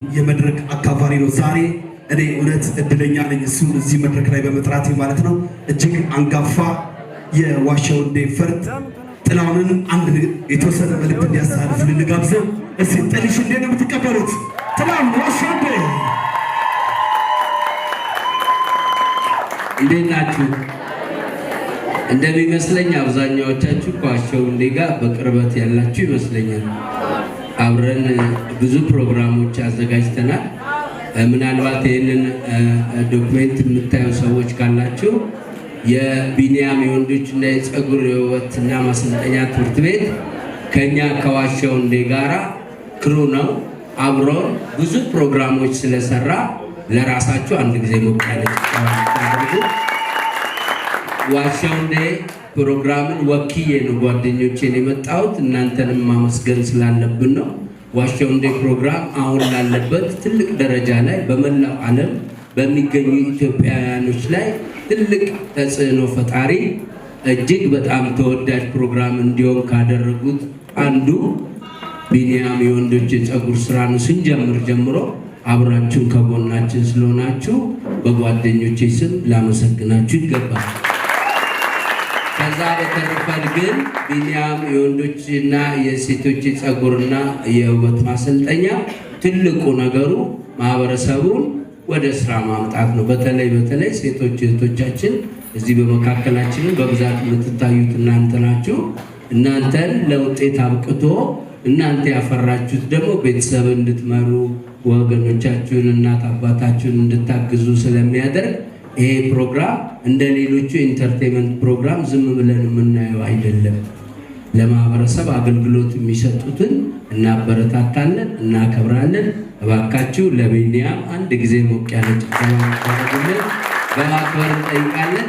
የመድረክ አካፋሪ ነው። ዛሬ እኔ እውነት እድለኛ ነኝ እሱን እዚህ መድረክ ላይ በመጥራቴ ማለት ነው። እጅግ አንጋፋ የዋሻው እንዴ ፈርጥ ጥላሁንን አንድ የተወሰነ መልእክት እንዲያስተላልፍ ልጋብዘው። እስቲ ጥልሽ እንዴት ነው የምትቀበሉት? ጥላሁን ዋሻው እንዴ እንዴት ናችሁ? እንደሚመስለኝ አብዛኛዎቻችሁ ከዋሻው እንዴ ጋር በቅርበት ያላችሁ ይመስለኛል። አብረን ብዙ ፕሮግራሞች አዘጋጅተናል። ምናልባት ይህንን ዶክሜንት የምታዩ ሰዎች ካላችሁ የቢኒያም የወንዶችና የፀጉር ውበትና ማሰልጠኛ ትምህርት ቤት ከኛ ከዋሻው እንዴ ጋራ ክሩ ነው። አብሮን ብዙ ፕሮግራሞች ስለሰራ ለራሳችሁ አንድ ጊዜ ሞቅ ያለ ታደርጉ። ዋሻው እንዴ ፕሮግራምን ወክዬ ነው ጓደኞቼን የመጣሁት፣ እናንተንም ማመስገን ስላለብን ነው። ዋሻው እንዴ ፕሮግራም አሁን ላለበት ትልቅ ደረጃ ላይ በመላው ዓለም በሚገኙ ኢትዮጵያውያኖች ላይ ትልቅ ተጽዕኖ ፈጣሪ እጅግ በጣም ተወዳጅ ፕሮግራም እንዲሆን ካደረጉት አንዱ ቢኒያም የወንዶች የፀጉር ስራ ነው። ስንጀምር ጀምሮ አብራችሁን ከጎናችን ስለሆናችሁ በጓደኞቼ ስም ላመሰግናችሁ ይገባል። ከዛ በተረፈ ግን ቢኒያም የወንዶችና የሴቶች ፀጉርና የውበት ማሰልጠኛ ትልቁ ነገሩ ማህበረሰቡን ወደ ስራ ማምጣት ነው። በተለይ ሴቶች እህቶቻችን እዚህ በመካከላችን በብዛት የምትታዩት እናንተ ናችሁ። እናንተን ለውጤት አብቅቶ እናንተ ያፈራችሁት ደግሞ ቤተሰብ እንድትመሩ ወገኖቻችሁን እናት አባታችሁን እንድታግዙ ስለሚያደርግ ይሄ ፕሮግራም እንደ ሌሎቹ ኢንተርቴይንመንት ፕሮግራም ዝም ብለን የምናየው አይደለም። ለማህበረሰብ አገልግሎት የሚሰጡትን እናበረታታለን፣ እናከብራለን። እባካችሁ ለቢኒያም አንድ ጊዜ ሞቅ ያለ ጭብጨባ ታደርጉልን በማክበር እንጠይቃለን።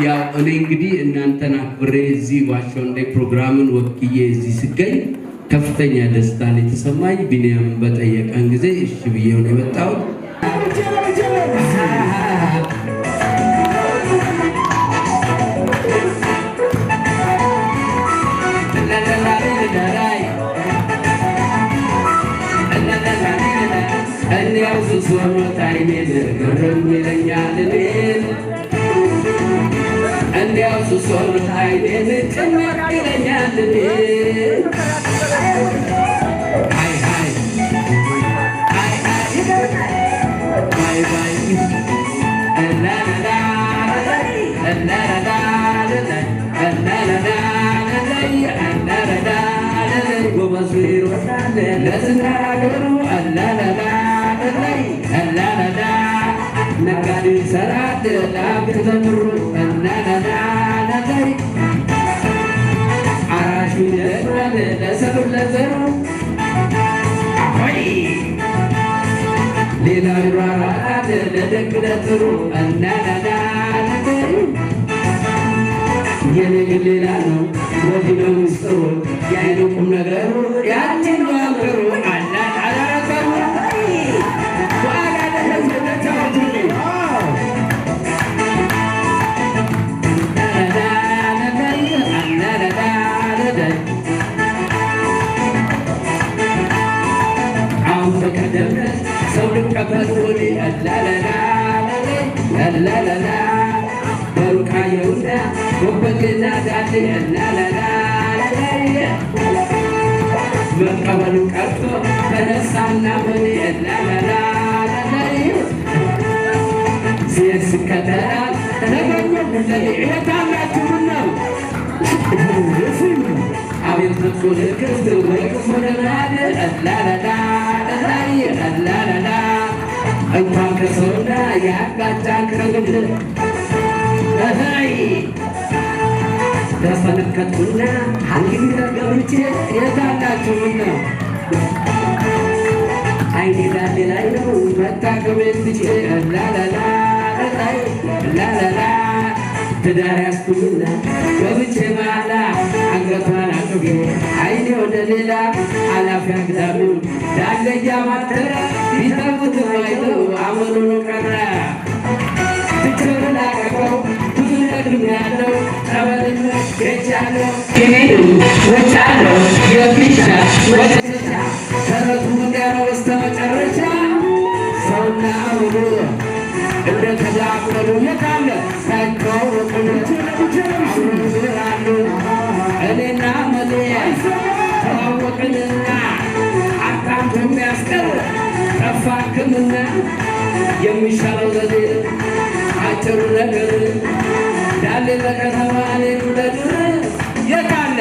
ያው እኔ እንግዲህ እናንተን አክብሬ እዚህ ዋሻው እንዴ ፕሮግራምን ወክዬ እዚህ ስገኝ ከፍተኛ ደስታ የተሰማኝ ቢኒያምን በጠየቀን ጊዜ እሺ ብዬው ነው የመጣሁት። ተፈነከቱና አንግዲ ተገብቼ የታላችሁ ነው አይኔ ዳሌ ላይ ነው መታገቤት ልጅ ላላላ ትዳር ያስኩኝና ገብቼ ማላ አንገቷን አቅቤ አይኔ ወደ ሌላ አላፊ አግዳሚው ዳለያ ማተረ ቢጠቡት ማይተው አመኑኑ ቀረ ትቸርና ቀቀው ብዙ ነግም ያለው ጠበልኝ ገቻለው ወቻለው የፊሻ ወቻ ተረቱ እንዲያረው በስተመጨረሻ ሰውና አውሩ እንደ ተዳፈሩ የታለ ሳይተዋወቁን አውሩራሉ እኔና መሌ ተዋወቅንና አጣምቶ የሚያስቀር ጠፋ ሕክምና የሚሻለው ዘዴ አጭሩ ነገር ዳሌ ለከተማ ሌሉ ለድር የታለ